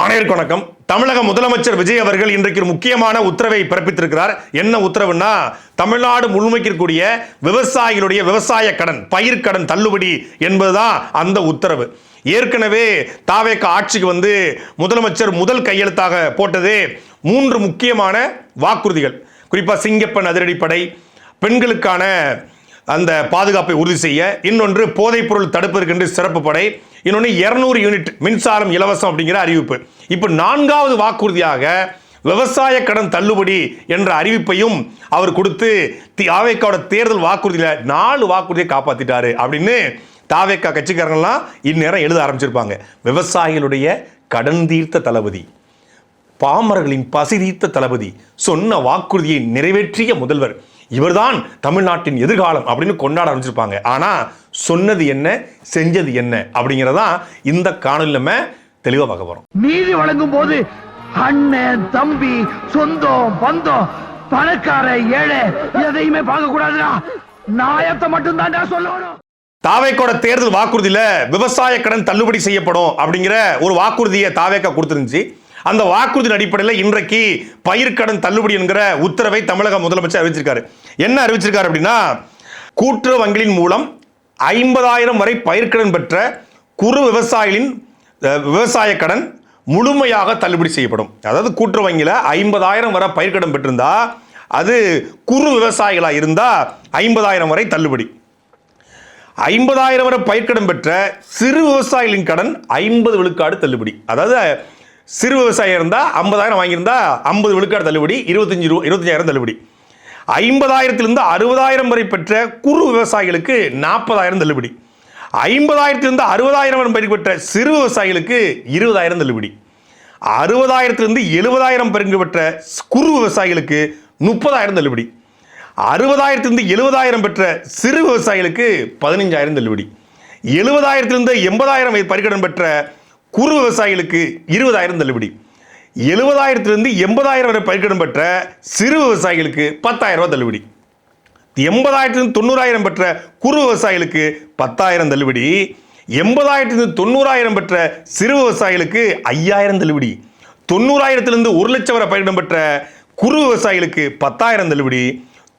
அனைவருக்கும் வணக்கம். தமிழக முதலமைச்சர் விஜய் அவர்கள் இன்றைக்கு ஒரு முக்கியமான உத்தரவை பிறப்பித்திருக்கிறார். என்ன உத்தரவுன்னா, தமிழ்நாடு முழுமைக்கு இருக்கக்கூடிய விவசாயிகளுடைய விவசாய கடன், பயிர்க்கடன் தள்ளுபடி என்பதுதான் அந்த உத்தரவு. ஏற்கனவே தாவேக ஆட்சிக்கு வந்து முதலமைச்சர் முதல் கையெழுத்தாக போட்டது 3 முக்கியமான வாக்குறுதிகள். குறிப்பாக சிங்கப்பன் அதிரடிப்படை, பெண்களுக்கான அந்த பாதுகாப்பை உறுதி செய்ய, இன்னொன்று போதைப் பொருள் தடுப்பதற்கென்று சிறப்பு படை, இன்னொன்று 200 யூனிட் மின்சாரம் இலவசம் அப்படிங்கிற அறிவிப்பு. இப்போ 4வது வாக்குறுதியாக விவசாய கடன் தள்ளுபடி என்ற அறிவிப்பையும் அவர் கொடுத்து தாவேக்காவோட தேர்தல் வாக்குறுதியில் 4 வாக்குறுதியை காப்பாற்றிட்டாரு அப்படின்னு தாவேக்கா கட்சிக்காரங்களாம் இந்நேரம் எழுத ஆரம்பிச்சிருப்பாங்க. விவசாயிகளுடைய கடன் தீர்த்த தளபதி, பாமரர்களின் பசி தீர்த்த தளபதி, சொன்ன வாக்குறுதியை நிறைவேற்றிய முதல்வர், இவர்தான் தமிழ்நாட்டின் எதிர்காலம் அப்படின்னு கொண்டாட ஆரம்பிச்சிருப்பாங்க. ஆனா சொன்னது என்ன, செஞ்சது என்ன அப்படிங்கறதான் இந்த காணொலியில நம்ம தெளிவா பார்க்க போறோம். நீதி வழங்கும் போது அண்ணன், தம்பி, சொந்தம், பந்தம், பணக்கார, ஏழை எதையுமே பார்க்க கூடாதுடா. நியாயத்தை மட்டும் தான் சொல்லணும். தாவேக்கோட தேர்தல் வாக்குறுதியில விவசாய கடன் தள்ளுபடி செய்யப்படும் அப்படிங்கிற ஒரு வாக்குறுதியை தாவேக்கா கொடுத்திருந்துச்சு. அந்த வாக்குறுதியின் அடிப்படையில் இன்றைக்கு பயிர்க்கடன் தள்ளுபடி என்கிற உத்தரவை தமிழக முதலமைச்சர் அறிவிச்சிருக்காரு. என்ன அறிவிச்சிருக்காரு அப்படின்னா, கூட்டுறவு வங்கிகளின் மூலம் 50,000 வரை பயிர்க்கடன் பெற்ற குறு விவசாயிகளின் விவசாய கடன் முழுமையாக தள்ளுபடி செய்யப்படும். அதாவது கூட்டுறவு வங்கியில் 50,000 வரை பயிர்க்கடன் பெற்றிருந்தா, அது குறு விவசாயிகளாக இருந்தால் 50,000 வரை தள்ளுபடி. 50,000 வரை பயிர்க்கடன் பெற்ற சிறு விவசாயிகளின் கடன் 50 விழுக்காடு தள்ளுபடி. அதாவது சிறு விவசாயம் இருந்தால் 50,000 வாங்கியிருந்தா 50 விழுக்காடு தள்ளுபடி, 25,000 தள்ளுபடி. 50,000 60,000 வரை பெற்ற குறு விவசாயிகளுக்கு 40,000 தள்ளுபடி. 50,000 60,000 வரை பெற்ற சிறு விவசாயிகளுக்கு 20,000 தள்ளுபடி. 60,000 70,000 பங்கு பெற்ற குறு விவசாயிகளுக்கு 30,000 தள்ளுபடி. 60,000 70,000 பெற்ற சிறு விவசாயிகளுக்கு 15,000 தள்ளுபடி. 70,000 80,000 பயிர்க்கடன் பெற்ற குறு விவசாயிகளுக்கு 20,000 தள்ளுபடி. 70,000 80,000 வரை பயிர்க்கடன் பெற்ற சிறு விவசாயிகளுக்கு 10,000 தள்ளுபடி. 80,000 90,000 பெற்ற குறு விவசாயிகளுக்கு 10,000 தள்ளுபடி. 80,000 90,000 பெற்ற சிறு விவசாயிகளுக்கு 5,000 தள்ளுபடி. 90,000 1 லட்சம் வரை பயிர்க்கடன் பெற்ற குறு விவசாயிகளுக்கு 10,000 தள்ளுபடி.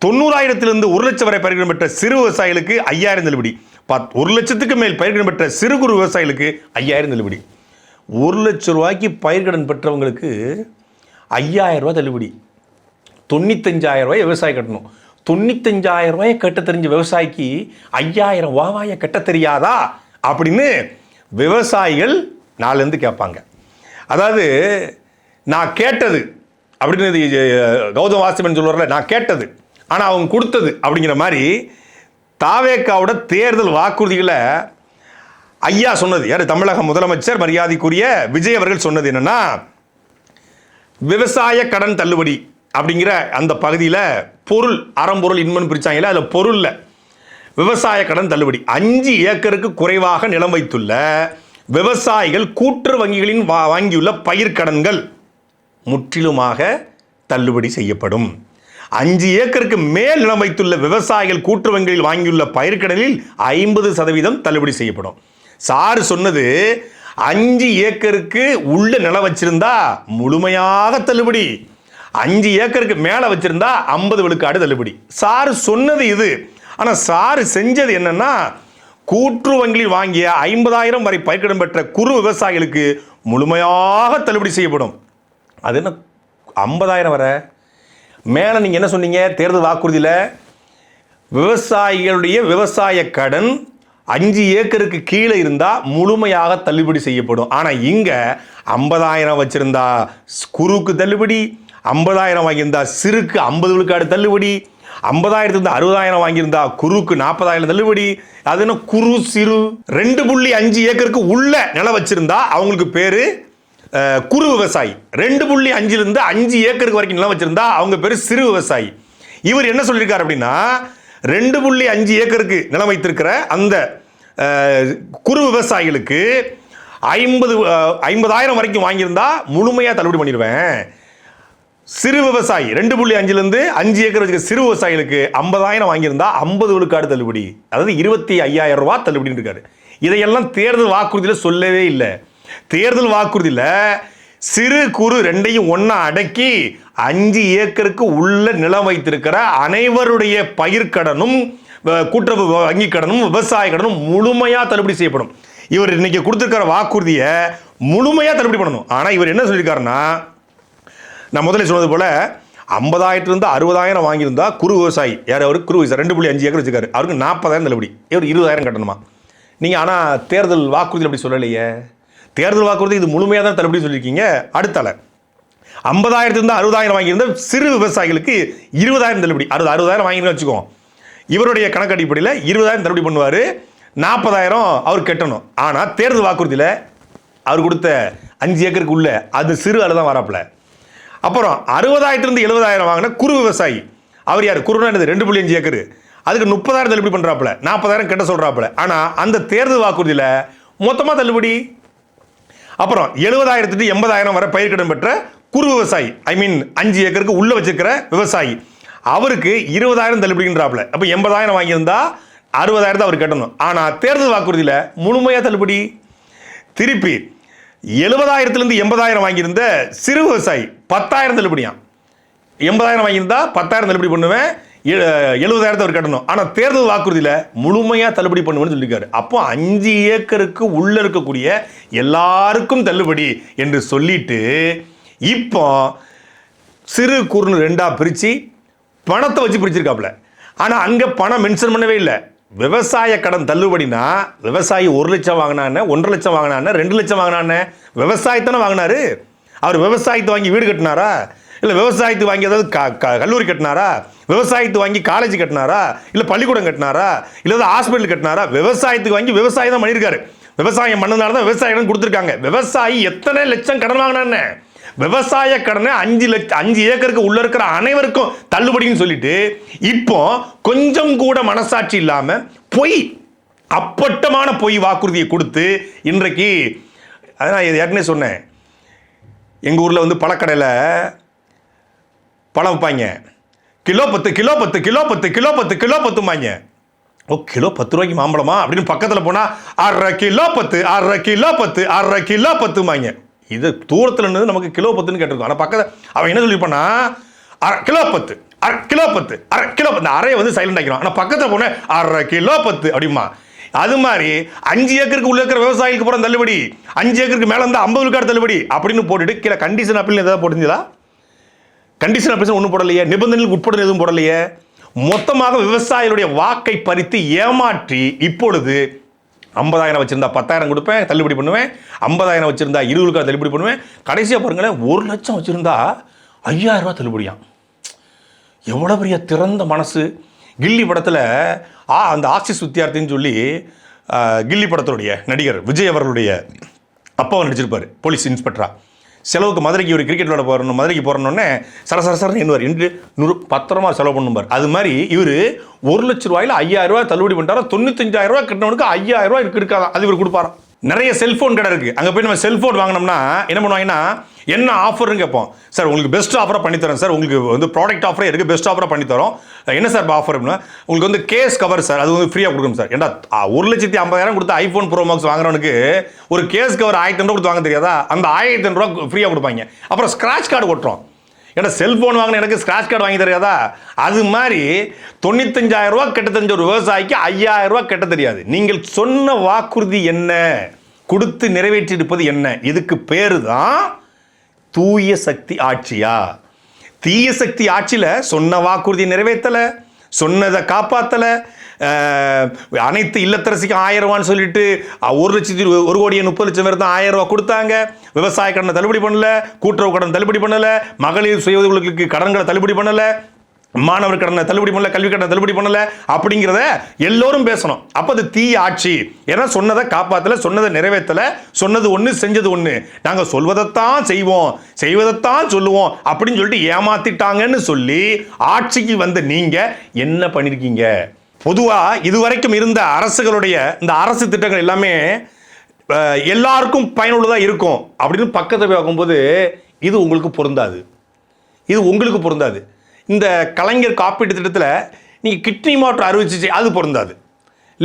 90,000 1 லட்சம் வரை பயிர்க்கடன் பெற்ற சிறு விவசாயிகளுக்கு 5,000 தள்ளுபடி. 1 லட்சத்துக்கு மேல் பயிர்க்கடன் பெற்ற சிறு குறு விவசாயிகளுக்கு 5,000 தள்ளுபடி. 1 லட்சம் ரூபாய்க்கு பயிர்க்கடன் பெற்றவங்களுக்கு 5,000 ரூபாய் தள்ளுபடி. 95,000 ரூபாய் விவசாயி கட்டணும். 95,000 ரூபாயை கட்ட தெரிஞ்ச விவசாயிக்கு 5,000 வாவாயை கட்ட தெரியாதா அப்படின்னு விவசாயிகள் நாளிலிருந்து கேட்பாங்க. அதாவது நான் கேட்டது அப்படின்னு கௌதம் வாசுதேவன் சொல்லுவார்ல, நான் கேட்டது ஆனால் அவங்க கொடுத்தது அப்படிங்கிற மாதிரி தாவேக்காவோட தேர்தல் வாக்குறுதிகளை ஐயா சொன்னது யார்? தமிழக முதலமைச்சர் மரியாதைக்குரிய விஜய் அவர்கள் சொன்னது என்னன்னா, விவசாய கடன் தள்ளுபடி அப்படிங்கிற அந்த பகுதியில் பொருள், அறம்பொருள், இன்மன் பிரிச்சாங்களே, அதில் பொருளில் விவசாய கடன் தள்ளுபடி. 5 ஏக்கருக்கு குறைவாக நிலம் வைத்துள்ள விவசாயிகள் கூட்டுறவு வங்கிகளின் வாங்கியுள்ள பயிர்க்கடன்கள் முற்றிலுமாக தள்ளுபடி செய்யப்படும். 5 ஏக்கருக்கு மேல் நிலம் வைத்துள்ள விவசாயிகள் கூட்டுறவு வங்கிகளில் வாங்கியுள்ள பயிர்க்கடனில் 50% தள்ளுபடி செய்யப்படும். சார் சொன்னது 5 ஏக்கருக்கு உள்ள நிலம் வச்சிருந்தா முழுமையாக தள்ளுபடி, 5 ஏக்கருக்கு மேலே வச்சிருந்தா 50 விழுக்காடு தள்ளுபடி. சார் சொன்னது இது. ஆனால் சார் செஞ்சது என்னன்னா, கூட்டுறவு வங்கியில் வாங்கிய 50,000 வரை பயிர்க்கடன் பெற்ற குறு விவசாயிகளுக்கு முழுமையாக தள்ளுபடி செய்யப்படும். அது என்ன 50,000 வரை மேலே நீங்கள் என்ன சொன்னீங்க தேர்தல் வாக்குறுதியில்? விவசாயிகளுடைய விவசாய கடன் 5 ஏக்கருக்கு கீழே இருந்தால் முழுமையாக தள்ளுபடி செய்யப்படும். ஆனால் இங்கே 50,000 வச்சிருந்தா குறுக்கு தள்ளுபடி, 50,000 வாங்கியிருந்தா சிறுக்கு 50 விழுக்காடு தள்ளுபடி, 50,000 60,000 வாங்கியிருந்தா குறுக்கு 40,000 தள்ளுபடி. அது என்ன குறு சிறு 2.5 ஏக்கருக்கு உள்ள நிலம் வச்சிருந்தா அவங்களுக்கு பேரு குறு விவசாயி. 2.5 5 ஏக்கருக்கு வரைக்கும் நிலம் வச்சிருந்தா அவங்க பேரு சிறு விவசாயி. இவர் என்ன சொல்லியிருக்காரு அப்படின்னா, 2.5 ஏக்கருக்கு நிலம் வைத்திருக்கிற அந்த குறு விவசாயிகளுக்கு 50,000 வரைக்கும் வாங்கியிருந்தா முழுமையாக தள்ளுபடி பண்ணிடுவேன். சிறு விவசாயி 2.5 5 ஏக்கர் வச்சுக்க சிறு விவசாயிகளுக்கு 50,000 வாங்கியிருந்தா 50 விழுக்காடு தள்ளுபடி, அதாவது 25,000 ரூபாய் தள்ளுபடி இருக்காரு. இதையெல்லாம் தேர்தல் வாக்குறுதியில் சொல்லவே இல்லை. தேர்தல் வாக்குறுதியில் சிறு குறு ரெண்டையும் ஒண்ணா அடக்கி 5 ஏக்கருக்கு உள்ள நிலம் வைத்திருக்கிற அனைவருடைய பயிர்க்கடனும் கூட்டுறவு வங்கி கடனும் விவசாய கடனும் முழுமையா தள்ளுபடி செய்யப்படும். இவர் இன்னைக்கு கொடுத்திருக்கிற வாக்குறுதியை முழுமையா தள்ளுபடி பண்ணணும். ஆனா இவர் என்ன சொல்லியிருக்காருன்னா, நான் முதல்ல சொன்னது போல 50,000 இருந்து 60,000 வாங்கியிருந்தா குறு விவசாயி, யார் அவர் குறு விவசாயி 2.5 ஏக்கர் வச்சிருக்காரு, அவருக்கு 40,000 தள்ளுபடி, இவர் 20,000 கட்டணுமா. நீங்க ஆனா தேர்தல் வாக்குறுதி அப்படி சொல்லலையே. தேர்தல் வாக்குறுதி இது முழுமையாக தான் தள்ளுபடி சொல்லியிருக்கீங்க. அடுத்தால 50,000 இருந்து 60,000 வாங்கியிருந்த சிறு விவசாயிகளுக்கு 20,000 தள்ளுபடி. 60,000 வாங்கின்னு வச்சுக்கோம். இவருடைய கணக்கு அடிப்படையில் 20,000 தள்ளுபடி பண்ணுவார், 40,000 அவர் கட்டணும். ஆனால் தேர்தல் வாக்குறுதியில் அவர் கொடுத்த 5 ஏக்கருக்கு உள்ள அது சிறு அளவு தான் வராப்புல. அப்புறம் 60,000 இருந்து 70,000 வாங்கின குறு விவசாயி, அவர் யார்? குறுனா 2.5 ஏக்கர், அதுக்கு 30,000 தள்ளுபடி பண்ணுறாப்புல, 40,000 கட்ட சொல்கிறாப்புல. ஆனால் அந்த தேர்தல் வாக்குறுதியில் மொத்தமாக தள்ளுபடி. அப்புறம் 70,000 80,000 வரை பயிர்க்கடன் பெற்ற குறு விவசாயி, ஐ மீன் 5 ஏக்கருக்கு உள்ள வச்சிருக்கிற விவசாயி, அவருக்கு 20,000 தள்ளுபடின்றாப்புல. அப்போ 80,000 வாங்கியிருந்தா 60,000 அவர் கட்டணும். ஆனால் தேர்தல் வாக்குறுதியில் முழுமையாக தள்ளுபடி. திருப்பி 70,000 இருந்து 80,000 வாங்கியிருந்த சிறு விவசாயி 10,000 தள்ளுபடியாம். 80,000 வாங்கியிருந்தா 10,000 தள்ளுபடி பண்ணுவேன், 70,000 அவர் கட்டணும். ஆனால் தேர்தல் வாக்குறுதியில் முழுமையாக தள்ளுபடி பண்ணுவேன்னு சொல்லியிருக்காரு. அப்போ 5 ஏக்கருக்கு உள்ள இருக்கக்கூடிய எல்லாருக்கும் தள்ளுபடி என்று சொல்லிட்டு இப்போ சிறு குறுன்னு 2ஆ பிரித்து பணத்தை வச்சு பிரிச்சிருக்காப்புல. ஆனால் அங்கே பணம் மென்ஷன் பண்ணவே இல்லை. விவசாய கடன் தள்ளுபடினா விவசாயி 1 லட்சம் வாங்கினான்னு, 1.5 லட்சம் வாங்கினான்னு, 2 லட்சம் வாங்கினான்னு, விவசாயத்தானே வாங்கினாரு. அவர் விவசாயத்தை வாங்கி வீடு கட்டினாரா, இல்லை விவசாயத்தை வாங்கி ஏதாவது கல்லூரி கட்டினாரா, விவசாயத்தை வாங்கி காலேஜ் கட்டினாரா, இல்லை பள்ளிக்கூடம் கட்டினாரா, இல்லை ஹாஸ்பிட்டல் கட்டினாரா? விவசாயத்துக்கு வாங்கி விவசாயம் தான் பண்ணியிருக்காரு. விவசாயம் பண்ணதுனால தான் விவசாயம் கொடுத்துருக்காங்க. விவசாயி எத்தனை லட்சம் கடன் வாங்கினான்னு, விவசாய கடனை 5 ஏக்கருக்கு உள்ள இருக்கிற அனைவருக்கும் தள்ளுபடின்னு சொல்லிட்டு இப்போ கொஞ்சம் கூட மனசாட்சி இல்லாம பொய், அப்பட்டமான பொய் வாக்குறுதியை கொடுத்து இன்றைக்கு, அதான் ஏற்கனவே சொன்னேன், எங்க ஊர்ல வந்து பழக்கடையில் பழம் வைப்பாங்க, kilo 10 kilo 10 kilo 10 kilo 10 kilo 10 ஓ கிலோ 10 ரூபாய்க்கு மாம்பழமா அப்படின்னு பக்கத்தில் போனா 1/2 கிலோ 10 1/2 கிலோ 10 1/2 கிலோ 10 இது தூரத்தில் இருந்து நமக்கு கிலோ 10ன்னு கேட்டிருக்கோம். ஆனால் பக்கத்தில் அவன் என்ன சொல்லியிருப்பானா 1/2 கிலோ 10 1/2 கிலோ 10 1/2 கிலோ 10, அறையை வந்து சைலண்ட் ஆக்கிடும். ஆனால் பக்கத்தில் போனேன் 1/2 கிலோ 10 அப்படிமா. அது மாதிரி 5 ஏக்கருக்கு உள்ள இருக்கிற விவசாயிகளுக்கு போகிற தள்ளுபடி, 5 ஏக்கருக்கு மேலே இருந்தால் 50 விழுக்காடு தள்ளுபடி அப்படின்னு போட்டுட்டு கீழே கண்டிஷன் அப்பீல் ஏதாவது போட்டுருந்தா? கண்டிஷன் அப்பீல் ஒன்றும் போடலையே, நிபந்தனைகளுக்கு உட்பட எதுவும் போடலையே. மொத்தமாக விவசாயிகளுடைய வாக்கை பறித்து ஏமாற்றி இப்பொழுது 50,000 வச்சிருந்தா 10,000 கொடுப்பேன், தள்ளுபடி பண்ணுவேன், 50,000 வச்சிருந்தா 20 விழுக்காடு தள்ளுபடி பண்ணுவேன், கடைசியாக பாருங்களேன் 1 லட்சம் வச்சிருந்தா 5,000 ரூபாய் தள்ளுபடியாம். எவ்வளோ பெரிய திறந்த மனசு. கில்லி படத்தில் அந்த ஆக்சிஸ் வித்தியார்த்தின்னு சொல்லி கில்லி படத்துடைய நடிகர் விஜய் அவர்களுடைய அப்பாவை நடிச்சிருப்பார் போலீஸ் இன்ஸ்பெக்டரா. செலவுக்கு மதுரைக்கு ஒரு கிரிக்கெட் விளையாட போகிறோம், மதுரைக்கு போகிறோன்னே சரசரசரன்னு என்னவார் என்று 100 பத்திரமா செலவு பண்ணுவார். அது மாதிரி இவர் 1 லட்ச ரூபாயில் 5,000 ரூபாய் தள்ளுபடி பண்ணிட்டாரா, 95,000 ரூபாய் கட்டினவனுக்கு 5,000 ரூபாய் இருக்காதான், அது இவர் கொடுப்பாராம். நிறைய செல்ஃபோன் கடை இருக்குது, அங்கே போய் நம்ம செல்ஃபோன் வாங்கினோம்னா என்ன பண்ணுவாங்கன்னா என்ன ஆஃபர்னு கேட்போம். சார் உங்களுக்கு பெஸ்ட் ஆஃபராக பண்ணித்தரோம் சார், உங்களுக்கு வந்து ப்ராடக்ட் ஆஃபரே இருக்குது, பெஸ்ட் ஆஃபராக பண்ணித்தரோம். என்ன சார் ஆஃபர் அப்படின்னா, உங்களுக்கு வந்து கேஸ் கவர் சார், அது வந்து ஃப்ரீயாக கொடுக்கணும் சார். ஏன்னா 1,50,000 கொடுத்து ஐஃபோன் ப்ரோ மேக்ஸ் வாங்குறவனுக்கு ஒரு கேஸ் கவர் 1,000 ரூபா கொடுத்து வாங்க தெரியாதா? அந்த 1,000 ரூபா ஃப்ரீயாக கொடுப்பாங்க. அப்புறம் ஸ்க்ராட்ச் கார்டு ஓட்டுறோம். ஏன்னா செல்ஃபோன் வாங்கின எனக்கு ஸ்க்ராட்ச் கார்டு வாங்கி தெரியாதா? அது மாதிரி 95,000 ரூபா கட்ட தெரிஞ்ச ஒரு விவசாயிக்கு 5,000 ரூபா கட்ட தெரியாது. நீங்கள் சொன்ன வாக்குறுதி என்ன, கொடுத்து நிறைவேற்றி இருப்பது என்ன? இதுக்கு பேரு தான் தூய சக்தி ஆட்சியா? தீய சக்தி ஆட்சியில் சொன்ன வாக்குறுதியை நிறைவேற்றலை, சொன்னதை காப்பாற்றலை. அனைத்து இல்லத்தரசிக்கும் 1,000 ரூபான்னு சொல்லிட்டு 1,30,00,000 பேர் தான் 1,000 ரூபா கொடுத்தாங்க. விவசாய கடனை தள்ளுபடி பண்ணல, கூட்டுறவு கடன் தள்ளுபடி பண்ணலை, மகளிர் சுய உதவிகளுக்கு கடன்களை தள்ளுபடி பண்ணலை, மாணவர் கடனை தள்ளுபடி பண்ணல, கல்வி கடனை தள்ளுபடி பண்ணல அப்படிங்கிறத எல்லோரும் பேசணும். அப்போ அது தீய ஆட்சி. ஏன்னா சொன்னதை காப்பாற்றல, சொன்னதை நிறைவேற்றலை, சொன்னது ஒன்று செஞ்சது ஒன்று, நாங்கள் சொல்வதைத்தான் செய்வோம், செய்வதைத்தான் சொல்லுவோம் அப்படின்னு சொல்லிட்டு ஏமாத்திட்டாங்கன்னு சொல்லி ஆட்சிக்கு வந்த நீங்கள் என்ன பண்ணியிருக்கீங்க? பொதுவாக இதுவரைக்கும் இருந்த அரசுகளுடைய இந்த அரசு திட்டங்கள் எல்லாமே எல்லாருக்கும் பயனுள்ளதாக இருக்கும் அப்படின்னு பக்கத்தில் பார்க்கும்போது இது உங்களுக்கு பொருந்தாது, இது உங்களுக்கு பொருந்தாது. இந்த கலைஞர் காப்பீட்டு திட்டத்தில் நீங்கள் கிட்னி மாற்று அறிவிச்சிச்சு, அது பொருந்தாது.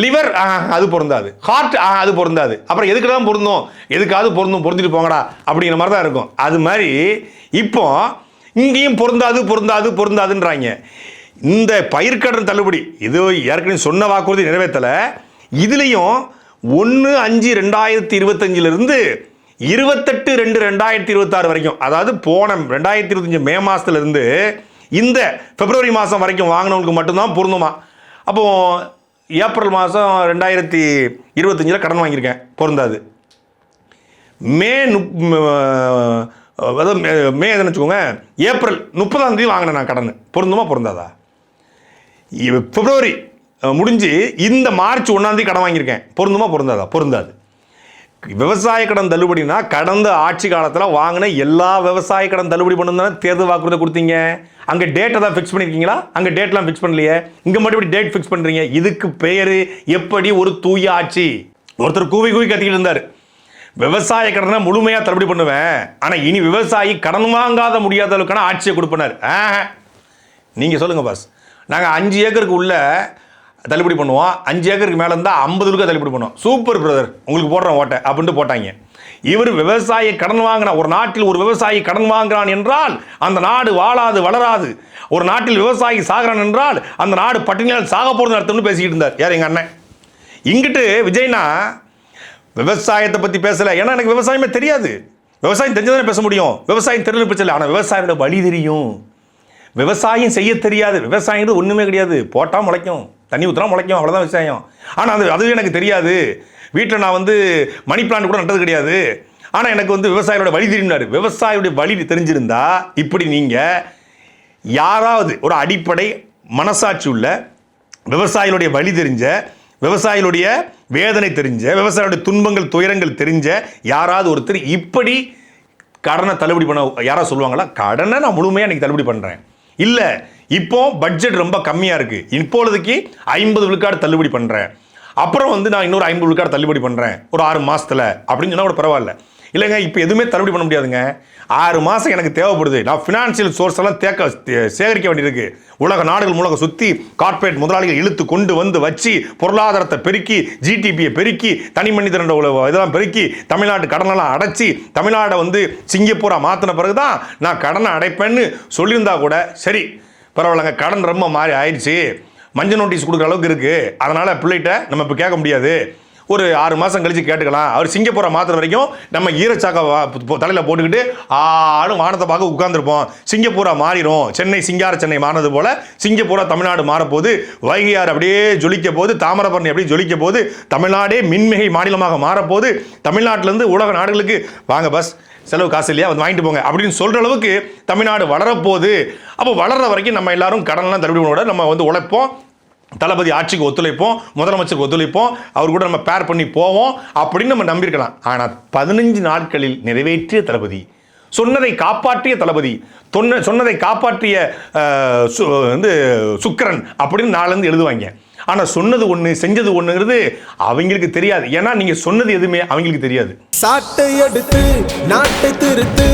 லிவர் அது பொருந்தாது, ஹார்ட் அது பொருந்தாது, அப்புறம் எதுக்கு தான் பொருந்தும், எதுக்காவது பொருந்திட்டு போங்கடா அப்படிங்கிற மாதிரி தான் இருக்கும். அது மாதிரி இப்போ இங்கேயும் பொருந்தாதுன்றாங்க. இந்த பயிர்க்கடன் தள்ளுபடி இது ஏற்கனவே சொன்ன வாக்குறுதி நிறைவேற்றலை. இதுலேயும் 1/5/2025 28/2/2026 வரைக்கும், அதாவது போன 2025 மே மாதத்துலேருந்து இந்த பிப்ரவரி மாதம் வரைக்கும் வாங்கினவங்களுக்கு மட்டும்தான் பொருந்துமா. அப்போது ஏப்ரல் மாதம் 2025 கடன் வாங்கியிருக்கேன், பொருந்தாது. மே எதுன்னு வச்சுக்கோங்க, ஏப்ரல் 30 வாங்கினேன் நான் கடன், பொருந்துமா பொருந்தாதா? பிப்ரவரி முடிஞ்சு இந்த மார்ச் 1 கடன் வாங்கியிருக்கேன், பொருந்துமா பொருந்தாதா? பொருந்தாது. விவசாய கடன் தள்ளுபடினா கடந்த ஆட்சி காலத்தில் வாங்கின எல்லா விவசாய கடன் தள்ளுபடி பண்ணணும் தேர்தல் வாக்குறுதி கொடுத்தீங்க. அங்கே டேட்டை தான் ஃபிக்ஸ் பண்ணியிருக்கீங்களா? அங்கே டேட்லாம் ஃபிக்ஸ் பண்ணலையே, இங்கே மட்டும் டேட் ஃபிக்ஸ் பண்ணுறீங்க. இதுக்கு பெயர் எப்படி ஒரு தூய ஆட்சி? ஒருத்தர் கூவி கத்திக்கிட்டு இருந்தார், விவசாய கடனை முழுமையாக தள்ளுபடி பண்ணுவேன், ஆனால் இனி விவசாயி கடன் வாங்காத முடியாத அளவுக்கான ஆட்சியை கொடுப்பனார். நீங்கள் சொல்லுங்கள் பாஸ், நாங்கள் 5 ஏக்கருக்கு உள்ள தள்ளுபடி பண்ணுவோம், 5 ஏக்கருக்கு மேலே இருந்தால் 50 தள்ளுபடி பண்ணுவோம். சூப்பர் பிரதர், உங்களுக்கு போடுறோம் ஓட்டை அப்படின்ட்டு போட்டாங்க. இவர் விவசாயி கடன் வாங்கின ஒரு நாட்டில் ஒரு விவசாயி கடன் வாங்குறான் என்றால் அந்த நாடு வாழாது வளராது. ஒரு நாட்டில் விவசாயி சாகிறான் என்றால் அந்த நாடு பட்டினியால் சாக போகிறது அர்த்தம்னு பேசிக்கிட்டு இருந்தார். யார்? எங்கள் அண்ணன். இங்கிட்டு விஜய்னா விவசாயத்தை பற்றி பேசலை, ஏன்னா எனக்கு விவசாயமே தெரியாது. விவசாயம் தெரிஞ்சதானே பேச முடியும். விவசாயம் தெரியல பிரச்சனை, ஆனால் விவசாயியோட வழி தெரியும். விவசாயம் செய்ய தெரியாது. விவசாயம் ஒன்றுமே கிடையாது, போட்டால் முளைக்கும், தண்ணி ஊற்றுனா முளைக்கும், அவ்வளோதான் விவசாயம். ஆனால் அதுவே எனக்கு தெரியாது. வீட்டில் நான் மணி பிளான்ட் கூட நட்டது கிடையாது, ஆனால் எனக்கு விவசாயியோட வழி தெரியும்னாரு. விவசாயியோட வழி தெரிஞ்சிருந்தா இப்படி நீங்கள் யாராவது ஒரு அடிப்படை மனசாட்சி உள்ள விவசாயிகளுடைய வழி தெரிஞ்ச, விவசாயிகளுடைய வேதனை தெரிஞ்ச, விவசாயிகளுடைய துன்பங்கள் துயரங்கள் தெரிஞ்ச யாராவது ஒருத்தர் இப்படி கடனை தள்ளுபடி பண்ண யாராவது சொல்லுவாங்களா? கடனை நான் முழுமையாக இன்றைக்கி தள்ளுபடி பண்ணுறேன், இல்லை இப்போ பட்ஜெட் ரொம்ப கம்மியாக இருக்குது, இப்பொழுதுக்கு 50 விழுக்காடு தள்ளுபடி பண்ணுறேன், அப்புறம் நான் இன்னொரு 50 விழுக்காடு தள்ளுபடி பண்ணுறேன் ஒரு 6 மாதத்தில் அப்படின்னு சொன்னால் கூட பரவாயில்ல. இல்லைங்க, இப்போ எதுவுமே தள்ளுபடி பண்ண முடியாதுங்க, 6 மாதம் எனக்கு தேவைப்படுது, நான் ஃபினான்ஷியல் சோர்ஸ் எல்லாம் சேகரிக்க வேண்டியிருக்கு. உலக நாடுகள் மூலம் சுற்றி கார்ப்பரேட் முதலாளிகள் இழுத்து கொண்டு வச்சு பொருளாதாரத்தை பெருக்கி, ஜிடிபியை பெருக்கி, தனி மனிதனோட இதெல்லாம் பெருக்கி, தமிழ்நாட்டு கடனெல்லாம் அடைச்சி தமிழ்நாடை சிங்கப்பூராக மாற்றின பிறகு தான் நான் கடனை அடைப்பேன்னு சொல்லியிருந்தா கூட சரி பரவாயில்லங்க, கடன் ரொம்ப மாறி ஆயிடுச்சு, மஞ்சள் நோட்டீஸ் கொடுக்குற அளவுக்கு இருக்குது, அதனால் பிள்ளைகிட்ட நம்ம இப்போ கேட்க முடியாது, ஒரு 6 மாதம் கழிச்சு கேட்டுக்கலாம். அவர் சிங்கப்பூரை மாற்றுற வரைக்கும் நம்ம ஈரச்சாக்கை தலையில் போட்டுக்கிட்டு ஆடும் வானத்தை பார்க்க உட்காந்துருப்போம். சிங்கப்பூரா மாறிடும், சென்னை சிங்கார சென்னை மாறினது போல் சிங்கப்பூரா தமிழ்நாடு மாறப்போது, வைகையார் அப்படியே ஜொலிக்க போது, தாமிரபரணி அப்படியே ஜொலிக்க போது, தமிழ்நாடே மின்மிகை மாநிலமாக மாறப்போது, தமிழ்நாட்டிலேருந்து உலக நாடுகளுக்கு வாங்க பஸ் செலவு காசு இல்லையா வாங்கிட்டு போங்க அப்படின்னு சொல்கிற அளவுக்கு தமிழ்நாடு வளரப்போகுது. அப்போ வளர்கிற வரைக்கும் நம்ம எல்லாரும் கடன்லாம் தள்ளுபடி பண்ணோட நம்ம உழைப்போம், தளபதி ஆட்சிக்கு ஒத்துழைப்போம், முதலமைச்சருக்கு ஒத்துழைப்போம், அவர் கூட நம்ம பேர் பண்ணி போவோம் அப்படின்னு நம்ம நம்பியிருக்கலாம். ஆனால் 15 நாட்களில் நிறைவேற்றிய தளபதி, சொன்னதை காப்பாற்றிய தளபதி, சொன்னதை காப்பாற்றிய சுக்கிரன் அப்படின்னு நாளிலிருந்து எழுதுவாங்க. ஆனால் சொன்னது ஒன்று செஞ்சது ஒன்றுங்கிறது அவங்களுக்கு தெரியாது. ஏன்னா நீங்கள் சொன்னது எதுவுமே அவங்களுக்கு தெரியாது. சாட்டை எடுத்து நாட்டை திருத்து,